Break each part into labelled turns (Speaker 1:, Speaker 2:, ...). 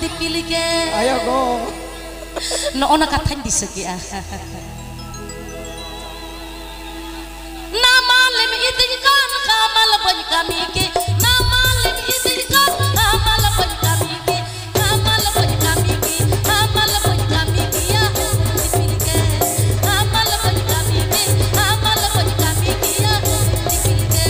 Speaker 1: dipilih ke.
Speaker 2: Ayo go.
Speaker 1: No ona katanya di segi nama lem izinkan kamal bany kami ke nama lem izinkan kamal bany kami ke kamal bany kami ke kamal bany kami ke ya dipilih ke kamal bany kami ke kamal bany kami ke ya dipilih ke.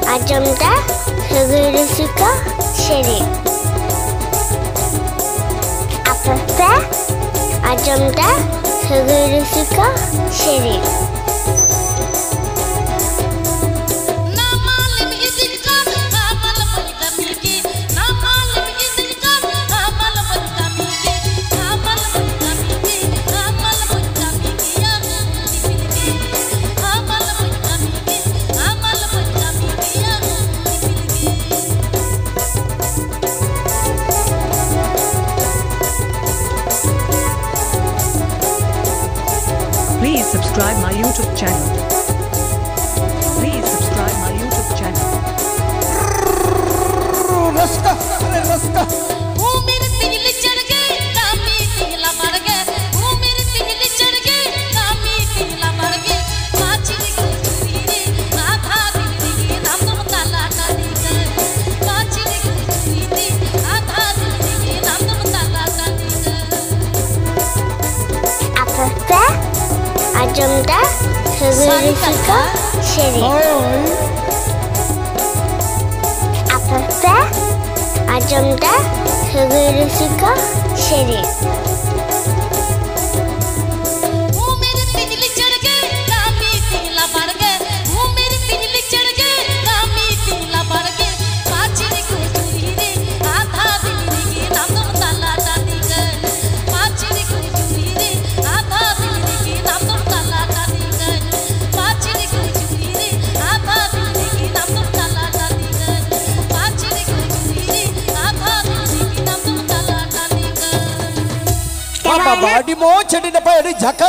Speaker 3: Acımda hızırısıka şeri. Apıfta acımda hızırısıka şeri.
Speaker 4: Please subscribe my YouTube channel. Please subscribe my YouTube channel.
Speaker 2: Raska, raska.
Speaker 1: वो मेरे दिल चढ़ गए कामी दिला मर गए वो मेरे दिल चढ़ गए कामी दिला मर गए पाची को चुरी रे आधा दिल के नाम तो ताला काली गए पाची को चुरी रे आधा दिल के नाम तो ताला काली गए.
Speaker 3: Apıfta acımda hızırısıka şeri. Apıfta acımda hızırısıka şeri.
Speaker 1: वो मेरे दिल चढ़ गए कामी दिला मर गए वो मेरे दिल चढ़ गए कामी दिला मर गए पाची को चुरी रे आधा दिल के नाम तो ताला काली गए पाची को चुरी रे आधा दिल के नाम तो ताला काली गए पाची को चुरी रे आधा दिल के नाम तो ताला काली गए पाची को चुरी रे आधा दिल के नाम तो ताला काली गए.
Speaker 2: Papa badi mo chedi na pa eri jaka